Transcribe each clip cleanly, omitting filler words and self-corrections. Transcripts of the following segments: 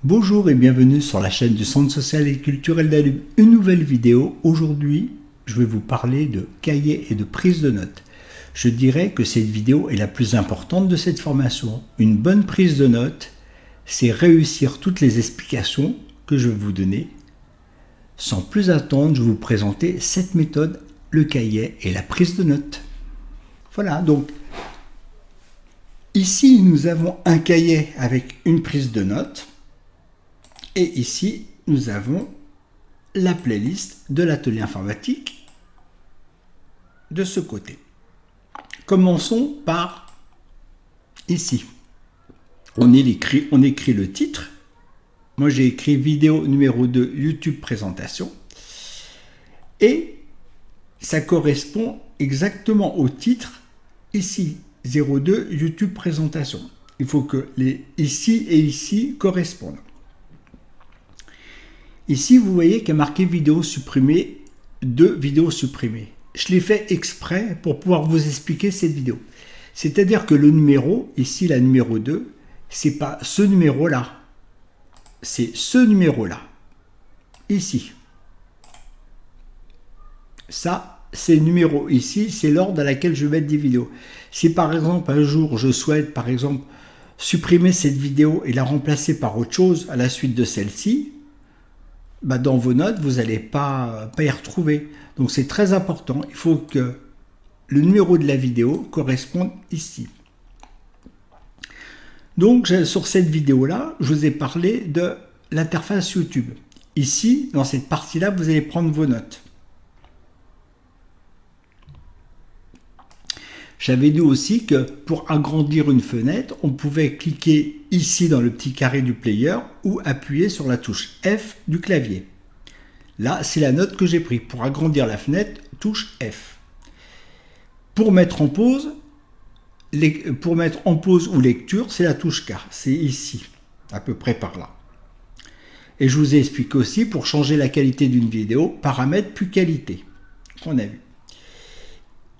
Bonjour et bienvenue sur la chaîne du Centre social et culturel d'Allume. Une nouvelle vidéo. Aujourd'hui, je vais vous parler de cahier et de prise de notes. Je dirais que cette vidéo est la plus importante de cette formation. Une bonne prise de notes, c'est réussir toutes les explications que je vais vous donner. Sans plus attendre, je vais vous présenter cette méthode, le cahier et la prise de notes. Voilà, donc ici nous avons un cahier avec une prise de notes. Et ici, nous avons la playlist de l'atelier informatique de ce côté. Commençons par ici. On écrit le titre. Moi, j'ai écrit vidéo numéro 2, YouTube présentation. Et ça correspond exactement au titre, ici, 02, YouTube présentation. Il faut que les ici et ici correspondent. Ici, vous voyez qu'il y a marqué vidéo supprimée, 2 vidéos supprimées. Je l'ai fait exprès pour pouvoir vous expliquer cette vidéo. C'est-à-dire que le numéro, ici la numéro 2, c'est pas ce numéro-là. C'est ce numéro-là. Ici. Ça, c'est le numéro ici, c'est l'ordre à laquelle je vais mettre des vidéos. Si par exemple, un jour, je souhaite, par exemple, supprimer cette vidéo et la remplacer par autre chose à la suite de celle-ci, dans vos notes, vous n'allez pas y retrouver. Donc c'est très important. Il faut que le numéro de la vidéo corresponde ici. Donc sur cette vidéo-là, je vous ai parlé de l'interface YouTube. Ici, dans cette partie-là, vous allez prendre vos notes. J'avais dit aussi que pour agrandir une fenêtre, on pouvait cliquer ici dans le petit carré du player ou appuyer sur la touche F du clavier. Là, c'est la note que j'ai prise. Pour agrandir la fenêtre, touche F. Pour mettre en pause ou lecture, c'est la touche K. C'est ici, à peu près par là. Et je vous ai expliqué aussi, pour changer la qualité d'une vidéo, paramètres puis qualité, qu'on a vu.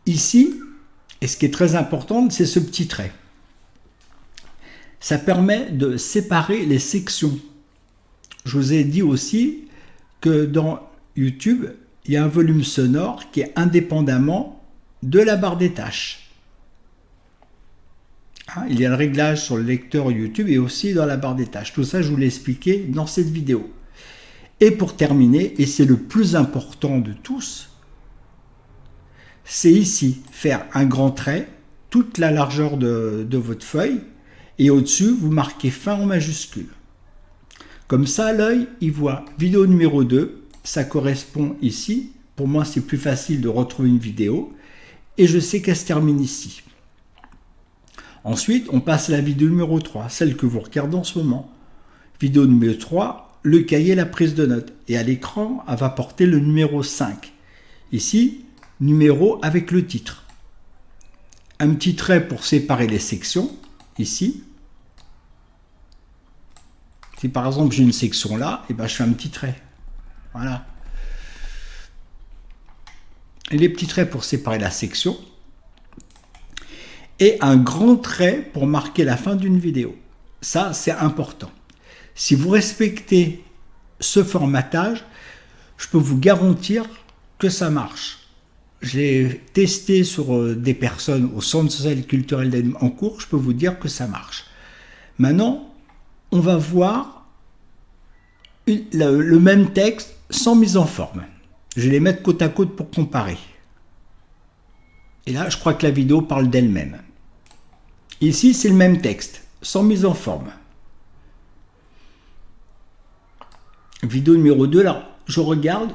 Ici, et ce qui est très important, c'est ce petit trait. Ça permet de séparer les sections. Je vous ai dit aussi que dans YouTube, il y a un volume sonore qui est indépendamment de la barre des tâches. Il y a le réglage sur le lecteur YouTube et aussi dans la barre des tâches. Tout ça, je vous l'ai expliqué dans cette vidéo. Et pour terminer, et c'est le plus important de tous, c'est ici, faire un grand trait, toute la largeur de votre feuille, et au-dessus, vous marquez fin en majuscule. Comme ça, l'œil, il voit vidéo numéro 2, ça correspond ici. Pour moi, c'est plus facile de retrouver une vidéo, et je sais qu'elle se termine ici. Ensuite, on passe à la vidéo numéro 3, celle que vous regardez en ce moment. Vidéo numéro 3, le cahier, la prise de notes. Et à l'écran, elle va porter le numéro 5. Ici, numéro avec le titre. Un petit trait pour séparer les sections, ici. Si par exemple j'ai une section là, et je fais un petit trait. Voilà. Et les petits traits pour séparer la section. Et un grand trait pour marquer la fin d'une vidéo. Ça, c'est important. Si vous respectez ce formatage, je peux vous garantir que ça marche. J'ai testé sur des personnes au Centre social et culturel d'Allume en cours, je peux vous dire que ça marche. Maintenant, on va voir le même texte sans mise en forme. Je vais les mettre côte à côte pour comparer. Et là, je crois que la vidéo parle d'elle-même. Ici, c'est le même texte, sans mise en forme. Vidéo numéro 2, là, je regarde.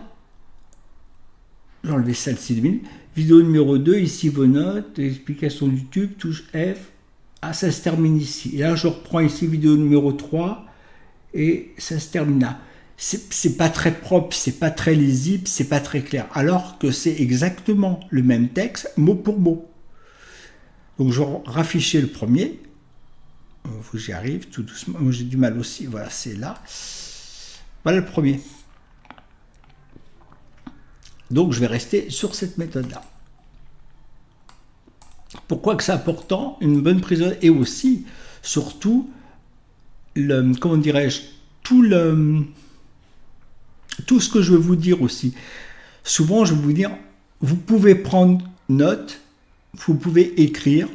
J'ai enlevé celle-ci de 1000. Vidéo numéro 2, ici vos notes, explication YouTube, touche F. Ah, ça se termine ici. Et là, je reprends ici vidéo numéro 3 et ça se termine là. C'est pas très propre, c'est pas très lisible, c'est pas très clair. Alors que c'est exactement le même texte, mot pour mot. Donc, je vais rafficher le premier. J'y arrive tout doucement. J'ai du mal aussi. Voilà, c'est là. Voilà le premier. Donc, je vais rester sur cette méthode-là. Pourquoi que c'est important, une bonne prise de notes et aussi, surtout, comment dirais-je, tout ce que je veux vous dire aussi. Souvent, je vais vous dire, vous pouvez prendre note, vous pouvez écrire.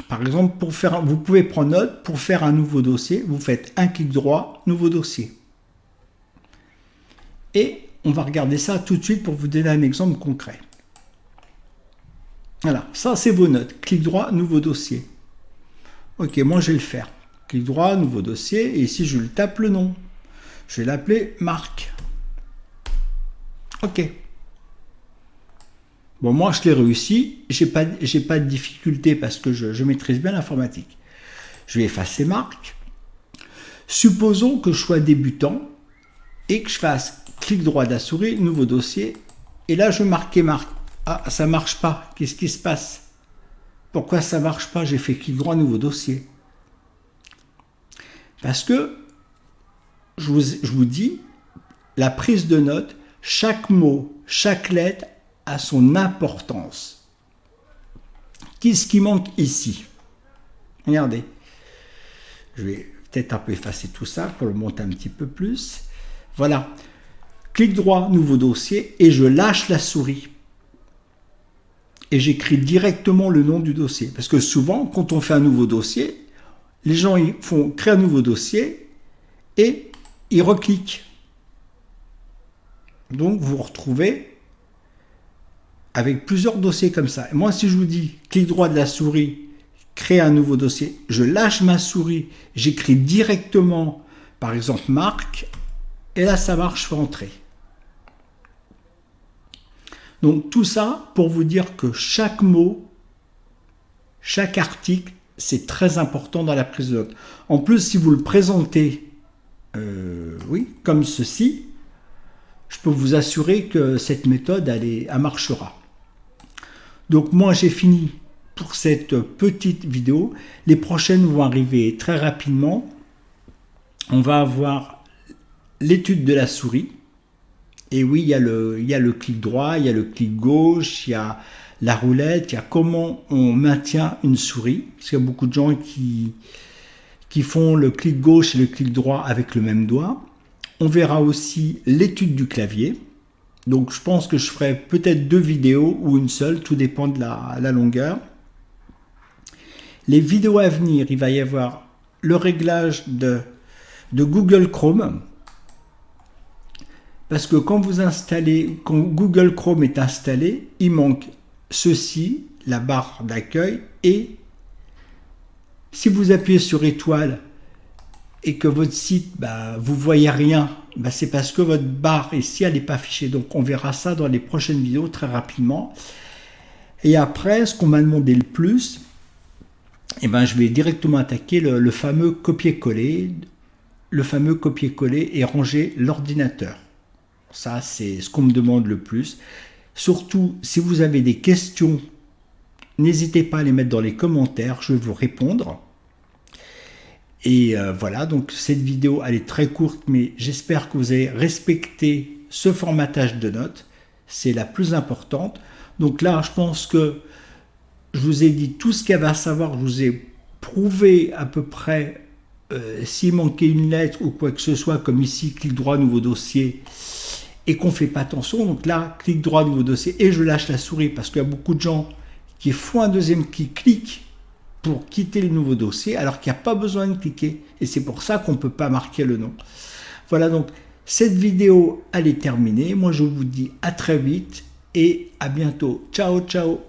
Par exemple, vous pouvez prendre note pour faire un nouveau dossier. Vous faites un clic droit, nouveau dossier. Et on va regarder ça tout de suite pour vous donner un exemple concret. Voilà, ça c'est vos notes. Clic droit, nouveau dossier. Ok, moi je vais le faire. Clic droit, nouveau dossier. Et ici, je le tape le nom. Je vais l'appeler Marc. Ok. Bon, moi, je l'ai réussi. J'ai pas de difficulté parce que je maîtrise bien l'informatique. Je vais effacer Marc. Supposons que je sois débutant et que je fasse clic droit de la souris, nouveau dossier. Et là, je vais marquer Marc. Ah, ça marche pas. Qu'est-ce qui se passe? Pourquoi ça marche pas? J'ai fait clic droit, nouveau dossier. Parce que, je vous dis, la prise de notes, chaque mot, chaque lettre a son importance. Qu'est-ce qui manque ici? Regardez. Je vais peut-être un peu effacer tout ça pour le monter un petit peu plus. Voilà. Clic droit, nouveau dossier, et je lâche la souris. Et j'écris directement le nom du dossier. Parce que souvent, quand on fait un nouveau dossier, les gens ils font créer un nouveau dossier et ils recliquent. Donc, vous vous retrouvez avec plusieurs dossiers comme ça. Et moi, si je vous dis clic droit de la souris, créer un nouveau dossier, je lâche ma souris, j'écris directement, par exemple, Marc, et là, ça marche, je fais entrer. Donc, tout ça pour vous dire que chaque mot, chaque article, c'est très important dans la prise de notes. En plus, si vous le présentez, comme ceci, je peux vous assurer que cette méthode, elle marchera. Donc, moi, j'ai fini pour cette petite vidéo. Les prochaines vont arriver très rapidement. On va avoir l'étude de la souris. Et oui, il y a le clic droit, il y a le clic gauche, il y a la roulette, il y a comment on maintient une souris. Parce qu'il y a beaucoup de gens qui font le clic gauche et le clic droit avec le même doigt. On verra aussi l'étude du clavier. Donc je pense que je ferai peut-être 2 vidéos ou une seule, tout dépend de la longueur. Les vidéos à venir, il va y avoir le réglage de Google Chrome. Parce que quand Google Chrome est installé, il manque ceci, la barre d'accueil, et si vous appuyez sur étoile et que votre site, vous voyez rien, c'est parce que votre barre ici, elle n'est pas affichée. Donc on verra ça dans les prochaines vidéos très rapidement. Et après, ce qu'on m'a demandé le plus, je vais directement attaquer le fameux copier-coller. Le fameux copier-coller et ranger l'ordinateur. Ça, c'est ce qu'on me demande le plus. Surtout, si vous avez des questions, n'hésitez pas à les mettre dans les commentaires, je vais vous répondre. Et voilà, donc cette vidéo, elle est très courte, mais j'espère que vous avez respecté ce formatage de notes. C'est la plus importante. Donc là, je pense que je vous ai dit tout ce qu'il y avait à savoir. Je vous ai prouvé à peu près s'il manquait une lettre ou quoi que ce soit, comme ici, clic droit, nouveau dossier, et qu'on ne fait pas attention. Donc là, clic droit, nouveau dossier, et je lâche la souris parce qu'il y a beaucoup de gens qui font un deuxième clic pour quitter le nouveau dossier, alors qu'il n'y a pas besoin de cliquer. Et c'est pour ça qu'on ne peut pas marquer le nom. Voilà, donc cette vidéo, elle est terminée. Moi, je vous dis à très vite et à bientôt. Ciao, ciao.